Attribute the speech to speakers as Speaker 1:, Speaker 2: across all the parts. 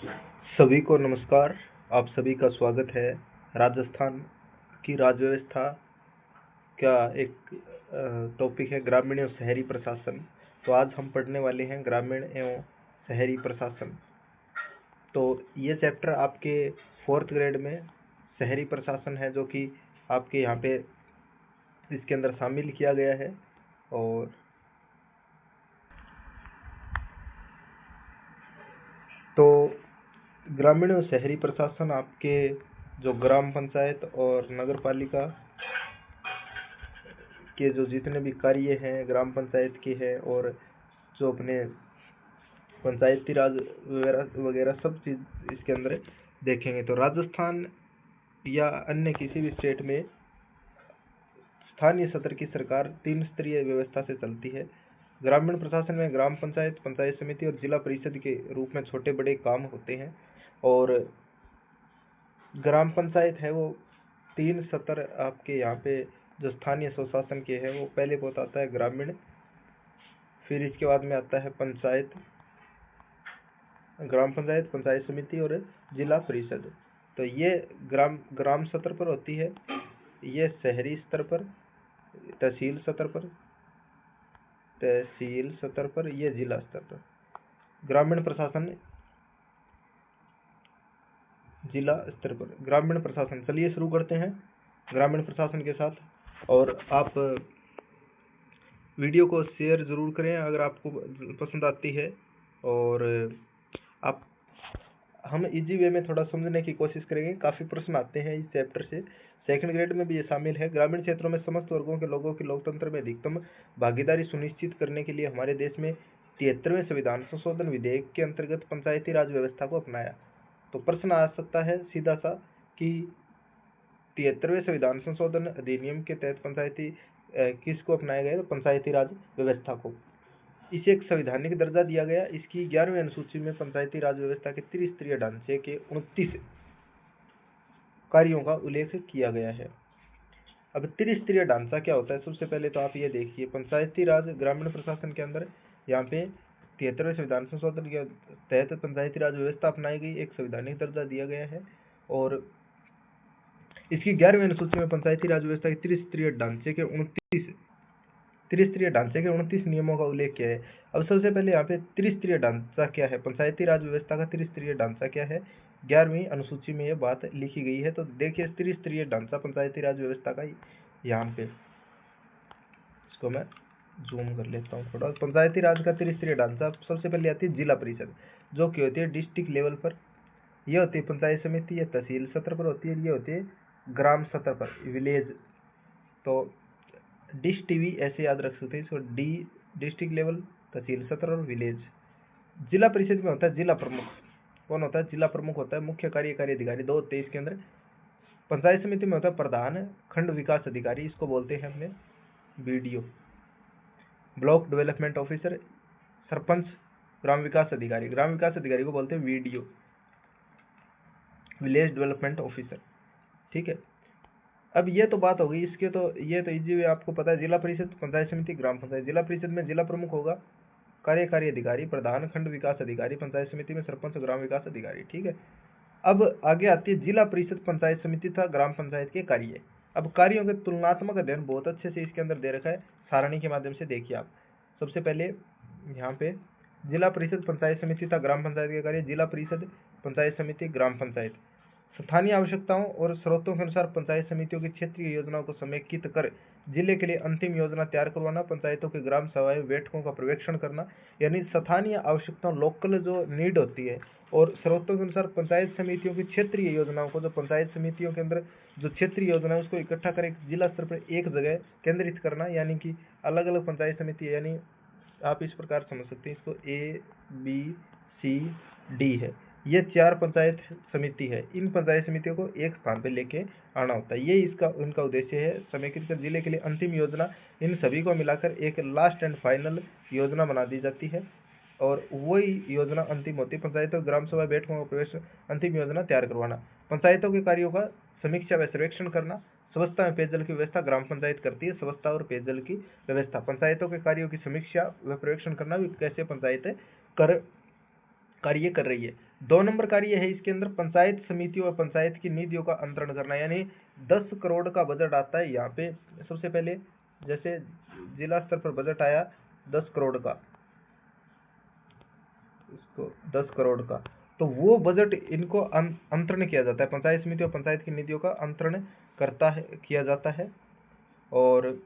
Speaker 1: सभी को नमस्कार। आप सभी का स्वागत है। राजस्थान की राज्य व्यवस्था का एक टॉपिक है ग्रामीण एवं शहरी प्रशासन। तो आज हम पढ़ने वाले हैं ग्रामीण एवं शहरी प्रशासन। तो ये चैप्टर आपके 4th ग्रेड में शहरी प्रशासन है, जो कि आपके यहाँ पे इसके अंदर शामिल किया गया है। और तो ग्रामीण और शहरी प्रशासन आपके जो ग्राम पंचायत और नगर पालिका के जो जितने भी कार्य हैं ग्राम पंचायत के हैं, और जो अपने पंचायती राज वगैरह वगैरह सब चीज़ इसके अंदर देखेंगे। तो राजस्थान या अन्य किसी भी स्टेट में स्थानीय स्तर की सरकार 3 स्तरीय व्यवस्था से चलती है। ग्रामीण प्रशासन में ग्राम पंचायत, पंचायत समिति और जिला परिषद के रूप में छोटे बड़े काम होते हैं। और ग्राम पंचायत है वो 3 स्तर आपके यहाँ पे जो स्थानीय स्वशासन के है, वो पहले बहुत आता है ग्रामीण, फिर इसके बाद में आता है पंचायत, ग्राम पंचायत, पंचायत समिति और जिला परिषद। तो ये ग्राम स्तर पर होती है, ये शहरी स्तर पर, तहसील स्तर पर, ये जिला स्तर पर। ग्रामीण प्रशासन जिला स्तर पर, ग्रामीण प्रशासन। चलिए शुरू करते हैं ग्रामीण प्रशासन के साथ। और आप वीडियो को शेयर ज़रूर करें अगर आपको पसंद आती है। और हम इजी वे में थोड़ा समझने की कोशिश करेंगे। काफ़ी प्रश्न आते हैं इस चैप्टर से, 2nd ग्रेड में भी ये शामिल है। ग्रामीण क्षेत्रों में समस्त वर्गों के लोगों की लोकतंत्र में अधिकतम भागीदारी सुनिश्चित करने के लिए हमारे देश में 73वें संविधान संशोधन विधेयक के अंतर्गत पंचायती राज व्यवस्था को अपनाया। तो प्रश्न आ सकता है सीधा सा कि 73वें संविधान संशोधन अधिनियम के तहत पंचायती किसको अपनाया गया? तो पंचायती राज व्यवस्था को। इसे एक संवैधानिक दर्जा दिया गया। इसकी 11वीं अनुसूची में पंचायती राज व्यवस्था के त्रिस्तरीय ढांचे के 29 कार्यों का उल्लेख किया गया है। अब त्रिस्तरीय ढांचा क्या होता है? सबसे पहले तो आप ये देखिए, पंचायती राज ग्रामीण प्रशासन के अंदर यहाँ पे 73वें संविधान संशोधन के तहत पंचायती राज व्यवस्था अपनाई गई, एक संवैधानिक दर्जा दिया गया है। और इसकी 11वीं अनुसूची में पंचायती राज व्यवस्था के त्रिस्तरीय ढांचे के 29 नियमों का उल्लेख किया है। अब सबसे पहले यहाँ पे त्रिस्तरीय ढांचा क्या है, पंचायती राज व्यवस्था का त्रिस्तरीय ढांचा क्या है, 11वीं अनुसूची में ये बात लिखी गई है। तो देखिए त्रिस्तरीय ढांचा पंचायती राज व्यवस्था का, यहाँ पे इसको मैं जूम कर लेता हूँ थोड़ा। पंचायती राज का त्रिस्तरीय ढांचा सबसे पहले आती है जिला परिषद, जो कि होती है डिस्ट्रिक्ट लेवल पर। यह होती है पंचायत समिति, यह तहसील स्तर पर होती है, ये होती है ग्राम स्तर पर, विलेज। तो टीवी ऐसे याद रख सकते हैं इसको, डी डिस्ट्रिक्ट लेवल, तहसील स्तर और विलेज। जिला परिषद में होता है जिला प्रमुख। कौन होता है? जिला प्रमुख होता है। मुख्य कार्यकारी अधिकारी 2 होते हैं इसके अंदर। पंचायत समिति में होता है प्रधान खंड विकास अधिकारी, इसको बोलते हैं हमने BDO. Block development officer, sarpanch, ग्राम विकास अधिकारी को बोलते हैं वीडीओ, विलेज डेवलपमेंट ऑफिसर। ठीक है। अब ये तो बात हो गई इसके, तो ये तो इजी वे आपको पता है। जिला परिषद, पंचायत समिति, ग्राम पंचायत। जिला परिषद में जिला प्रमुख होगा, कार्यकारी अधिकारी, प्रधान खंड विकास अधिकारी, पंचायत समिति में सरपंच, ग्राम विकास अधिकारी। ठीक है। अब आगे आती है जिला परिषद, पंचायत समिति तथा ग्राम पंचायत के कार्य। अब कार्यों के तुलनात्मक अध्ययन बहुत अच्छे से इसके अंदर दे रखा है, सारणी के माध्यम से देखिए आप। सबसे पहले यहाँ पे जिला परिषद, पंचायत समिति तथा ग्राम पंचायत के कार्य। जिला परिषद, पंचायत समिति, ग्राम पंचायत स्थानीय आवश्यकताओं और स्रोतों के अनुसार पंचायत समितियों की क्षेत्रीय योजनाओं को समेकित कर जिले के लिए अंतिम योजना तैयार करवाना। पंचायतों के ग्राम सभाएं बैठकों का पर्यवेक्षण करना, यानी स्थानीय आवश्यकताओं, लोकल जो नीड होती है, और स्रोतों के अनुसार पंचायत समितियों की क्षेत्रीय योजनाओं को, जो पंचायत समितियों के अंदर जो क्षेत्रीय योजना है उसको इकट्ठा कर एक जिला स्तर पर एक जगह केंद्रित करना, यानी कि अलग अलग पंचायत समिति, यानी आप इस प्रकार समझ सकते हैं इसको, ABCD है, ये 4 पंचायत समिति है। इन पंचायत समितियों को एक स्थान पे लेके आना होता है, ये इसका उनका उद्देश्य है। समेकित कर जिले के लिए अंतिम योजना, इन सभी को मिलाकर एक लास्ट एंड फाइनल योजना बना दी जाती है, और वही योजना अंतिम होती है। पंचायतों ग्राम सभा बैठकों का प्रवेश, अंतिम योजना तैयार करवाना। पंचायतों के कार्यों का समीक्षा व सर्वेक्षण करना। स्वच्छता में पेयजल की व्यवस्था ग्राम पंचायत करती है, स्वच्छता और पेयजल की व्यवस्था। पंचायतों के कार्यों की समीक्षा व पर्यवेक्षण करना भी कैसे पंचायतें कार्य कर रही है। 2 नंबर कार्य है इसके अंदर पंचायत समितियों और पंचायत की निधियों का अंतरण करना, यानी 10 करोड़ का बजट आता है यहाँ पे। सबसे पहले जैसे जिला स्तर पर बजट आया 10 करोड़ का, इसको 10 करोड़ का, तो वो बजट इनको अंतरण किया जाता है, पंचायत समिति और पंचायत की निधियों का अंतरण किया जाता है। और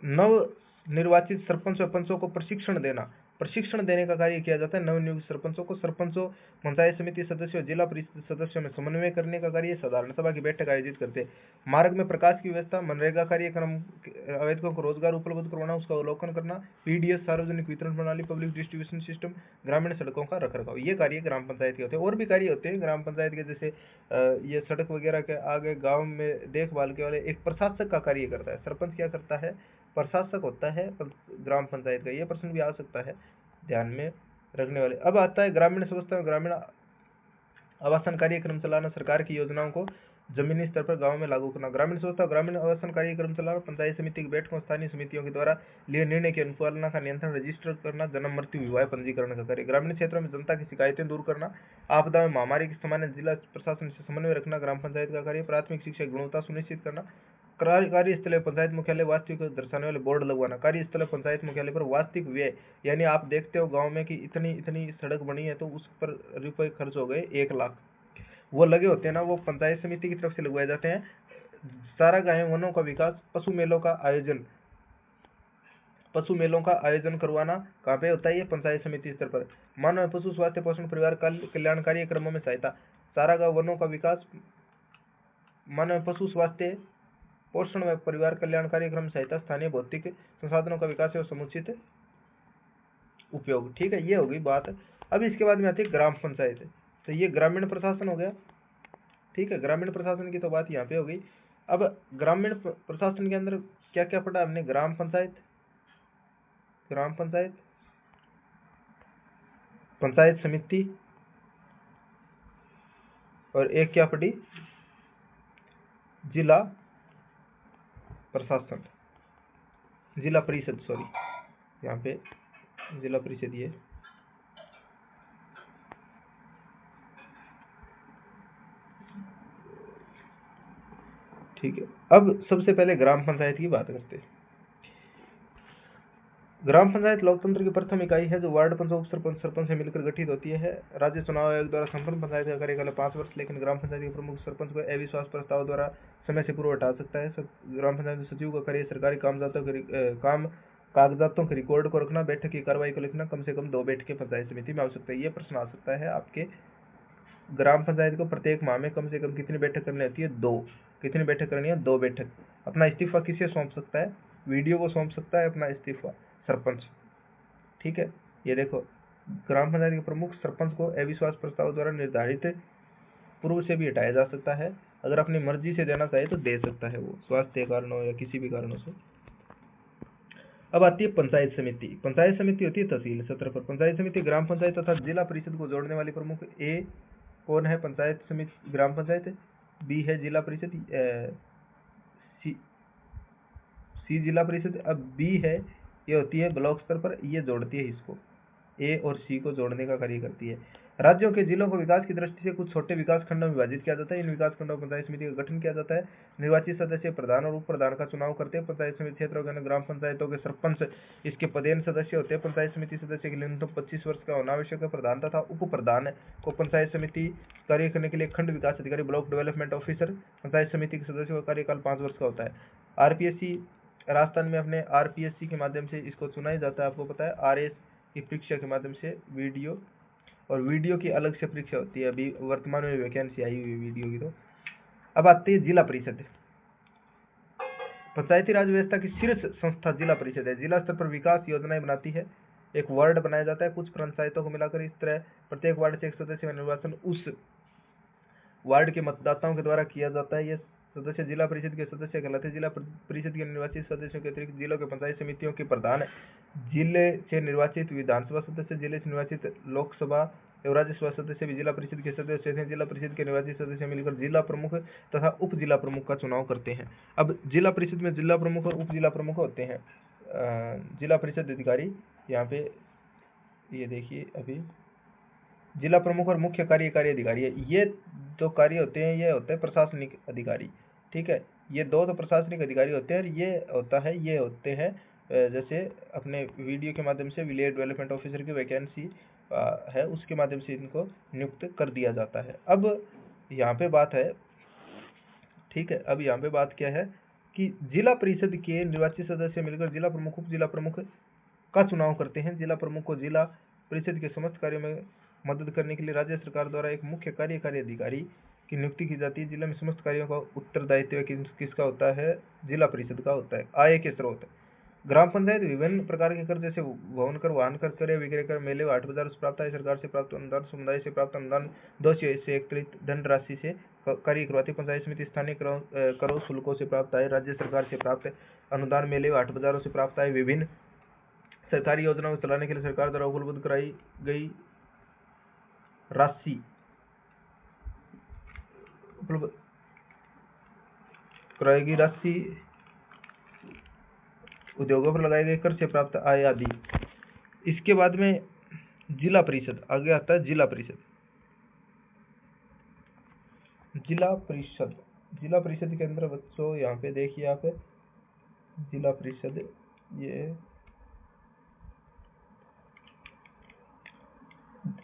Speaker 1: नव निर्वाचित सरपंच और पंचों को प्रशिक्षण देने का कार्य किया जाता है। नवनियुक्त सरपंचों को सरपंचों, पंचायत समिति सदस्यों, जिला परिषद सदस्यों में समन्वय करने का कार्य साधारण सभा की बैठक आयोजित करते हैं। मार्ग में प्रकाश की व्यवस्था, मनरेगा कार्यक्रम, आवेदकों को रोजगार उपलब्ध करवाना, उसका अवलोकन करना, पीडीएस, सार्वजनिक वितरण प्रणाली, पब्लिक डिस्ट्रीब्यूशन सिस्टम, ग्रामीण सड़कों का रखरखाव, ये कार्य ग्राम पंचायत के होते हैं। और भी कार्य होते हैं ग्राम पंचायत के, जैसे ये सड़क वगैरह के आगे गाँव में देखभाल के वाले एक प्रशासक का कार्य करता है। सरपंच क्या करता है? प्रशासक होता है ग्राम पंचायत का। ये प्रश्न भी आ सकता है, ध्यान में रखने वाले। अब आता है ग्रामीण स्वास्थ्य, ग्रामीण आवासन कार्यक्रम चलाना, सरकार की योजनाओं को जमीनी स्तर पर गांव में लागू करना। ग्रामीण स्वास्थ्य, ग्रामीण आवासन कार्यक्रम चलाना, पंचायत समिति की बैठकों, स्थानीय समितियों के द्वारा लिए निर्णय की अनुपालना का नियंत्रण, रजिस्टर करना, जन्म मृत्यु विवाह पंजीकरण का कार्य। ग्रामीण क्षेत्रों में जनता की शिकायतें दूर करना, आपदा में महामारी के समय जिला प्रशासन से समन्वय रखना ग्राम पंचायत का कार्य। प्राथमिक शिक्षा की गुणवत्ता सुनिश्चित करना, कार्यस्थल पंचायत मुख्यालय वास्तविक दर्शाने वाले बोर्ड लगवाना। कार्यस्थल पंचायत मुख्यालय पर वास्तविक व्यय, यानी आप देखते हो गांव में कि इतनी इतनी सड़क बनी है तो उस पर रुपए खर्च हो गए 1 लाख, वो लगे होते हैं ना, वो पंचायत समिति की तरफ से लगवाए जाते हैं। सारा गाय वनों का विकास, पशु मेलों का आयोजन करवाना कहाँ पे होता है? ये पंचायत समिति स्तर पर। मानव पशु स्वास्थ्य पोषण परिवार कल्याण कार्यक्रमों में सहायता, सारा गाँव वनों का विकास, मानव पशु स्वास्थ्य पोषण व परिवार कल्याण कार्यक्रम सहायता, स्थानीय भौतिक संसाधनों का विकास और समुचित उपयोग। ठीक है, ये होगी बात। अब इसके बाद में आती है ग्राम पंचायत। तो ये ग्रामीण प्रशासन हो गया। ठीक है, ग्रामीण प्रशासन की तो बात यहाँ पे हो गई। अब ग्रामीण प्रशासन के अंदर क्या क्या पढ़ा हमने? ग्राम पंचायत, पंचायत समिति, और एक क्या पढ़ी? जिला प्रशासन, जिला परिषद, सॉरी यहाँ पे जिला परिषद ये। ठीक है, अब सबसे पहले ग्राम पंचायत की बात करते हैं। ग्राम पंचायत लोकतंत्र की प्रथम इकाई है जो वार्ड पंच, उप सरपंच, सरपंच से मिलकर गठित होती है। राज्य चुनाव आयोग द्वारा संपन्न पंचायत का कार्यकाल 5 वर्ष, लेकिन ग्राम पंचायत के प्रमुख सरपंच को अविश्वास प्रस्ताव द्वारा समय से पूर्व हटा सकता है। ग्राम पंचायत सचिव का कार्य सरकारी कागजातों के रिकॉर्ड को रखना, बैठक की कार्रवाई को लिखना, कम से कम 2 बैठकें पंचायत समिति में आवश्यकता है। ये प्रश्न आ सकता है आपके, ग्राम पंचायत को प्रत्येक माह में कम से कम कितनी बैठक करनी होती है? 2। कितनी बैठक करनी है? 2 बैठक। अपना इस्तीफा किसे सौंप सकता है? वीडियो को सौंप सकता है अपना इस्तीफा, सरपंच। ठीक है, ये देखो, ग्राम पंचायत के प्रमुख सरपंच को अविश्वास प्रस्ताव द्वारा निर्धारित पूर्व से भी हटाया जा सकता है। अगर अपनी मर्जी से देना चाहे तो दे सकता है वो, स्वास्थ्य कारणों या किसी भी कारणों से। अब आती है पंचायत समिति। पंचायत समिति होती है तहसील सत्र पर। पंचायत समिति ग्राम पंचायत तथा जिला परिषद को जोड़ने वाली प्रमुख। ए कौन है? पंचायत समिति ग्राम पंचायत। बी है जिला परिषद, सी जिला परिषद। अब बी है, ये होती है ब्लॉक स्तर पर, ये जोड़ती है इसको, ए और सी को जोड़ने का कार्य करती है। राज्यों के जिलों को विकास की दृष्टि से कुछ छोटे विकास खंडों में विभाजित किया जाता है। इन विकास खंडों में पंचायत समिति का गठन किया जाता है। निर्वाचित सदस्य प्रधान और उप प्रधान का चुनाव करते हैं। पंचायत समिति क्षेत्रों के ग्राम पंचायतों के सरपंच इसके पदेन सदस्य होते हैं। पंचायत समिति सदस्य के लिए न्यूनतम 25 वर्ष का होना आवश्यक है। प्रधान तथा उप प्रधान को पंचायत समिति कार्य करने के लिए खंड विकास अधिकारी, ब्लॉक डेवलपमेंट ऑफिसर, पंचायत समिति के सदस्यों का कार्यकाल 5 वर्ष का होता है। आरपीएससी राजस्थान में अपने आरपीएससी के माध्यम से इसको चुना जाता है, आपको पता है। आरएस की परीक्षा के माध्यम से वीडियो की अलग से परीक्षा होती है। अभी वर्तमान में वैकेंसी आई हुई वीडियो की। तो अब आती है जिला परिषद। पंचायती राज व्यवस्था की शीर्ष संस्था जिला परिषद है। जिला स्तर पर विकास योजनाएं बनाती है। एक वार्ड बनाया जाता है कुछ पंचायतों को मिलाकर। इस तरह प्रत्येक वार्ड से एक सदस्य का निर्वाचन उस वार्ड के मतदाताओं के द्वारा किया जाता है। ये सदस्य जिला परिषद के सदस्य कहलाते हैं। जिला परिषद के निर्वाचित सदस्यों के अतिरिक्त जिलों के पंचायत समितियों के प्रधान, जिले से निर्वाचित विधानसभा सदस्य, जिले से निर्वाचित लोकसभा एवं राज्यसभा सदस्य भी जिला परिषद के सदस्य हैं। जिला परिषद के निर्वाचित सदस्य मिलकर जिला प्रमुख तथा उप जिला प्रमुख का चुनाव करते हैं। अब जिला परिषद में जिला प्रमुख और उप जिला प्रमुख होते हैं। जिला परिषद अधिकारी यहाँ पे ये देखिए, अभी जिला प्रमुख और मुख्य कार्यकारी अधिकारी है। ये जो कार्य होते हैं ये होते हैं प्रशासनिक अधिकारी, ठीक है। ये दो तो प्रशासनिक अधिकारी होते हैं और ये होते हैं जैसे अपने वीडियो के माध्यम से विलेज डेवलपमेंट ऑफिसर की वैकेंसी है, उसके माध्यम से इनको नियुक्त कर दिया जाता है। अब यहाँ पे बात है, ठीक है, अब यहाँ पे बात क्या है कि जिला परिषद के निर्वाचित सदस्य मिलकर जिला प्रमुख, उप जिला प्रमुख का चुनाव करते हैं। जिला प्रमुख को जिला परिषद के समस्त कार्यों में मदद करने के लिए राज्य सरकार द्वारा एक मुख्य कार्यकारी अधिकारी की नियुक्ति की जाती है। जिला में समस्त कार्यों का उत्तरदायित्व किसका होता है? जिला परिषद का होता है। आय के स्रोत, ग्राम पंचायत विभिन्न प्रकार के कर जैसे भवन कर, वाहन कर, क्रय विक्रय कर, मेले व हाट बाजार से प्राप्त आय, सरकार से प्राप्त अनुदान, समुदाय से प्राप्त अनुदान, दोषी से एकत्रित धनराशि से कार्य करवाती पंचायत समिति, स्थानीय करों शुल्कों से प्राप्त आय, राज्य सरकार से प्राप्त अनुदान, मेले व हाट बाजारों से प्राप्त आय, विभिन्न सरकारी योजनाओं को चलाने के लिए सरकार द्वारा उपलब्ध कराई गई राशि, उपलब्ध कराई गई राशि, उद्योगों पर लगाए गए कर से प्राप्त आय आदि। इसके बाद में जिला परिषद आगे आता है। जिला परिषद, जिला परिषद, जिला परिषद के अंदर बच्चों यहाँ पे देखिए आप, जिला परिषद ये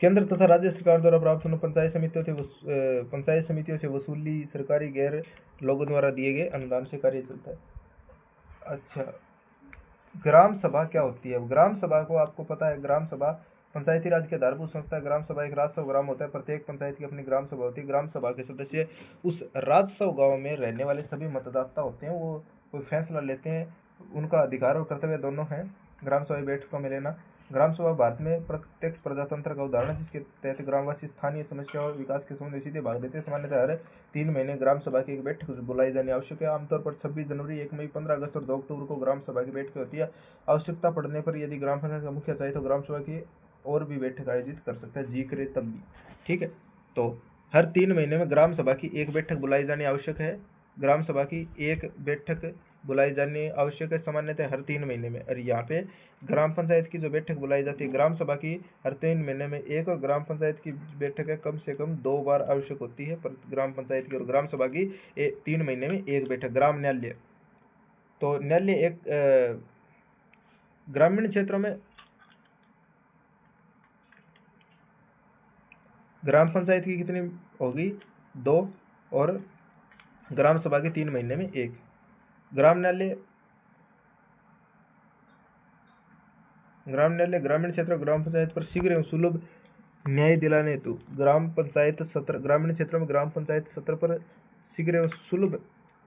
Speaker 1: केंद्र तथा राज्य सरकार द्वारा प्राप्त पंचायत समितियों से वसूली सरकारी गैर लोगों द्वारा दिए गए अनुदान से कार्य चलता है। अच्छा, ग्राम सभा क्या होती है? ग्राम सभा को आपको पता है, ग्राम सभा पंचायती राज की आधारभूत संस्था है। ग्राम सभा एक राजस्व ग्राम होता है। प्रत्येक पंचायत की अपनी ग्राम सभा होती है। ग्राम सभा के सदस्य उस राजस्व गांव में रहने वाले सभी मतदाता होते हैं, वो कोई फैसला लेते हैं, उनका अधिकार और कर्तव्य दोनों है ग्राम सभा बैठकों में लेना। ग्राम सभा भारत में प्रत्यक्ष प्रजातंत्र का उदाहरण है, जिसके तहत ग्रामवासी स्थानीय समस्या और विकास के संबंध में सीधे भाग लेते हैं। सामान्यतः हर 3 महीने ग्राम सभा की एक बैठक बुलाई जानी आवश्यक है। आमतौर पर 26 जनवरी, 1 मई, 15 अगस्त और 2 अक्टूबर को ग्राम सभा की बैठक होती है। आवश्यकता पड़ने पर यदि ग्राम पंचायत का मुखिया चाहे तो ग्राम सभा की और भी बैठक आयोजित कर सकता है, जी करे तब भी, ठीक है। तो हर 3 महीने में ग्राम सभा की एक बैठक बुलाई जानी आवश्यक है। ग्राम सभा की एक बैठक बुलाई जानी आवश्यक है सामान्यतः हर 3 महीने में। और यहाँ पे ग्राम पंचायत की जो बैठक बुलाई जाती है ग्राम सभा की हर 3 महीने में एक, और ग्राम पंचायत की बैठक है कम से कम 2 बार आवश्यक होती है पर ग्राम पंचायत की। और ग्राम सभा की 3 महीने में एक बैठक। ग्राम न्यायालय, तो न्यायालय एक ग्रामीण क्षेत्रों में ग्राम पंचायत की कितनी होगी? 2, और ग्राम सभा की 3 महीने में एक। ग्राम न्यायालय ग्रामीण क्षेत्र ग्राम पंचायत पर शीघ्र एवं सुलभ न्याय दिलाने हेतु ग्राम पंचायत सत्र, ग्रामीण क्षेत्रों में ग्राम पंचायत सत्र पर शीघ्र एवं सुलभ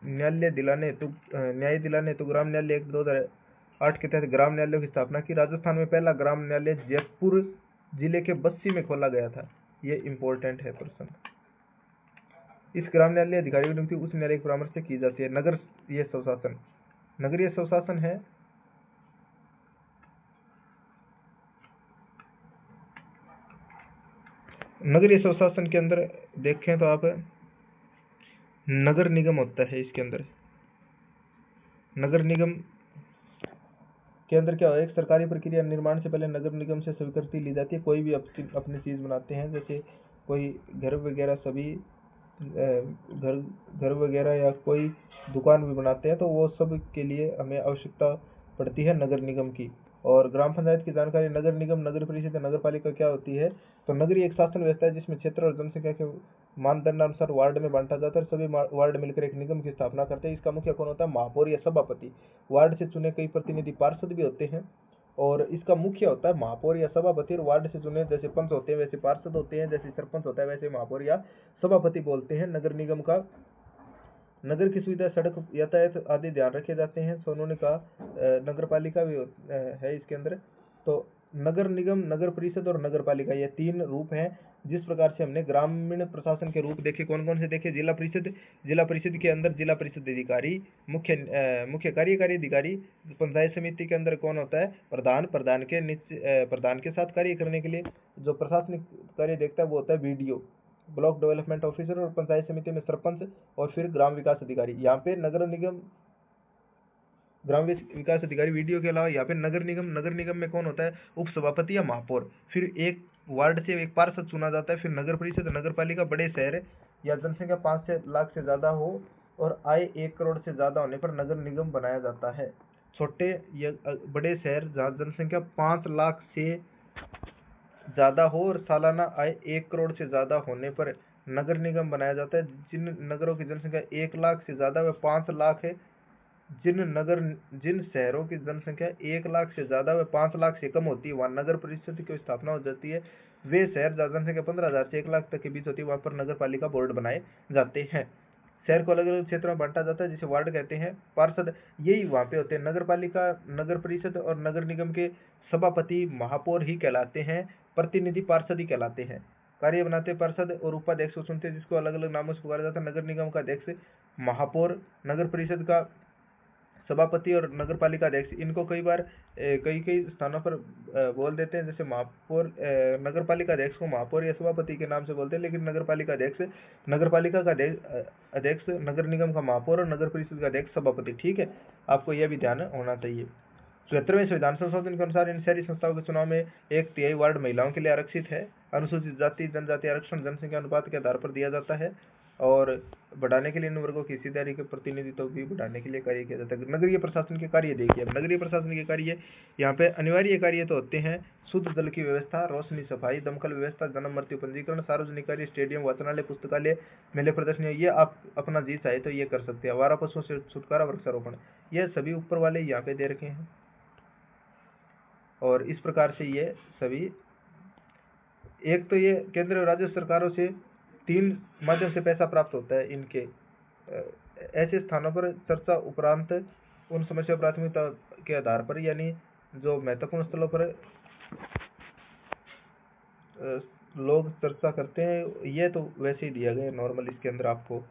Speaker 1: न्याय दिलाने हेतु ग्राम न्यायालय एक्ट 2008 के तहत ग्राम न्यायालयों की स्थापना की। राजस्थान में पहला ग्राम न्यायालय जयपुर जिले के बस्सी में खोला गया था। ये इंपॉर्टेंट है प्रश्न। इस ग्राम न्यायालय अधिकारी की नियुक्ति उस न्यायालय के परामर्श से की जाती है। नगरीय स्वशासन है नगरीय स्वशासन के अंदर देखें तो आप नगर निगम होता है। इसके अंदर नगर निगम के अंदर क्या होगा? एक सरकारी प्रक्रिया निर्माण से पहले नगर निगम से स्वीकृति ली जाती है। कोई भी अपनी चीज बनाते हैं, जैसे कोई घर वगैरह, सभी घर वगैरह या कोई दुकान भी बनाते हैं, तो वो सब के लिए हमें आवश्यकता पड़ती है नगर निगम की। और ग्राम पंचायत की जानकारी, नगर निगम, नगर परिषद, नगर पालिका क्या होती है? तो नगरीय एक शासन व्यवस्था है जिसमें क्षेत्र और जनसंख्या के मानदंडानुसार वार्ड में बांटा जाता है। सभी वार्ड मिलकर एक निगम की स्थापना करते हैं। इसका मुखिया कौन होता है? महापौर या सभापति। वार्ड से चुने कई प्रतिनिधि पार्षद भी होते हैं, और इसका मुखिया होता है महापौर या सभापति। और वार्ड से चुने जैसे पंच होते हैं वैसे पार्षद होते हैं, जैसे सरपंच होता है वैसे महापौर या सभापति बोलते हैं। नगर निगम का नगर की सुविधा, सड़क, यातायात आदि ध्यान रखे जाते हैं। सोनू ने कहा नगर पालिका भी है इसके अंदर। तो नगर निगम, नगर परिषद और नगर पालिका, ये 3 रूप हैं। जिस प्रकार से हमने ग्रामीण प्रशासन के रूप देखे, कौन कौन से देखे? जिला परिषद के अंदर जिला परिषद अधिकारी, मुख्य कार्यकारी अधिकारी। पंचायत समिति के अंदर कौन होता है? प्रधान के साथ कार्य करने के लिए जो प्रशासनिक कार्य देखता है वो होता है बीडीओ, ब्लॉक डेवलपमेंट ऑफिसर। और पंचायत समिति में सरपंच और फिर ग्राम विकास अधिकारी। यहाँ पे नगर निगम, ग्राम विकास अधिकारी वीडियो के अलावा यहाँ पे नगर निगम में कौन होता है? उप सभापति या महापौर। फिर एक वार्ड से एक पार्षद चुना जाता है। फिर नगर परिषद, नगर पालिका बड़े शहर या जनसंख्या 5 लाख से ज्यादा हो और आय 1 करोड़ से ज्यादा होने पर नगर निगम बनाया जाता है। छोटे या बड़े शहर जहाँ जनसंख्या 5 लाख से ज्यादा हो और सालाना आय 1 करोड़ से ज्यादा होने पर नगर निगम बनाया जाता है। जिन नगरों की जनसंख्या 1 लाख से ज्यादा व 5 लाख है, जिन शहरों की जनसंख्या 1 लाख से ज्यादा व 5 लाख से कम होती है वहाँ नगर परिषद की स्थापना हो जाती है। वे शहर जहाँ जनसंख्या 15,000 से 1 लाख तक के बीच होती है वहाँ पर नगर पालिका बोर्ड बनाए जाते हैं। शहर को अलग अलग क्षेत्रों में बांटा जाता है जिसे वार्ड कहते हैं। पार्षद यही वहाँ पे होते हैं। नगर पालिका, नगर परिषद और नगर निगम के सभापति महापौर ही कहलाते हैं, प्रतिनिधि पार्षद ही कहलाते हैं। कार्य बनाते पार्षद और उपाध्यक्ष को चुनते हैं जिसको अलग अलग नामों से पुकारा जाता है। नगर निगम का अध्यक्ष महापौर, नगर परिषद का सभापति और नगर पालिका अध्यक्ष। इनको कई बार कई कई स्थानों पर बोल देते हैं, जैसे महापौर, नगर पालिका अध्यक्ष को महापौर या सभापति के नाम से बोलते हैं, लेकिन नगर पालिका अध्यक्ष, नगर पालिका का अध्यक्ष, नगर निगम का महापौर और नगर परिषद का अध्यक्ष सभापति। ठीक है, आपको यह भी ध्यान होना चाहिए। 74वें संविधान संशोधन के अनुसार इन शहरी संस्थाओं के चुनाव में 1/3 वार्ड महिलाओं के लिए आरक्षित है। अनुसूचित जाति जनजाति आरक्षण जनसंख्या अनुपात के आधार पर दिया जाता है और बढ़ाने के लिए इन वर्गों की हिस्सेदारी के प्रतिनिधित्व भी बढ़ाने के लिए कार्य किया जाता है। नगरीय प्रशासन के कार्य देखिए। अब नगरीय प्रशासन के कार्य यहाँ पे अनिवार्य कार्य तो होते हैं: शुद्ध जल की व्यवस्था, रोशनी, सफाई, दमकल व्यवस्था, जन्म मृत्यु पंजीकरण, सार्वजनिक कार्य, स्टेडियम, वाचनालय, पुस्तकालय, मेले प्रदर्शनी। ये आप अपना जी चाहे तो ये कर सकते हैं। आवारा पशुओं से छुटकारा, वृक्षारोपण, ये सभी ऊपर वाले यहाँ पे दे रखे हैं। और इस प्रकार से ये सभी, एक तो ये केंद्र और राज्य सरकारों से 3 माध्यम से पैसा प्राप्त होता है। इनके ऐसे स्थानों पर चर्चा उपरांत उन समस्या प्राथमिकता के आधार पर, यानी जो महत्वपूर्ण स्थलों पर लोग चर्चा करते हैं, ये तो वैसे ही दिया गया नॉर्मल, इसके अंदर आपको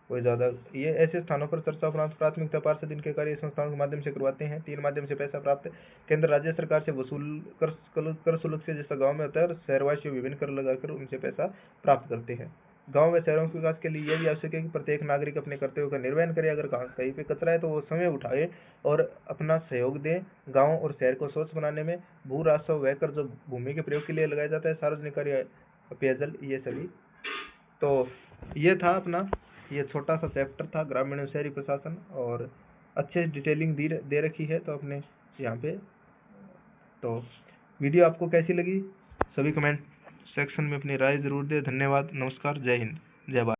Speaker 1: कोई ज़्यादा, ये ऐसे स्थानों पर चर्चा उपरांत प्राथमिकता पार्षद इनके कार्य संस्थाओं के माध्यम से करवाते हैं। 3 माध्यम से पैसा प्राप्त केंद्र राज्य सरकार से वसूल कर शुल्क से, जैसा गांव में होता है, और शहरवासी विभिन्न कर लगाकर उनसे पैसा प्राप्त करते हैं। गांव में शहरों के विकास के लिए यह भी आवश्यक है कि प्रत्येक नागरिक अपने कर्तव्यों का निर्वहन करे। अगर कहीं पे कचरा है तो वो समय उठाए और अपना सहयोग दे गांव और शहर को स्वच्छ बनाने में। भू राजस्व वह कर जो भूमि के प्रयोग के लिए लगाया जाता है। सार्वजनिक कार्य, पेयजल, ये सभी। तो ये था अपना, ये छोटा सा चैप्टर था ग्रामीण और शहरी प्रशासन, और अच्छे डिटेलिंग दे रखी है तो अपने यहाँ पे। तो वीडियो आपको कैसी लगी, सभी कमेंट सेक्शन में अपनी राय जरूर दें। धन्यवाद, नमस्कार, जय हिंद, जय भारत।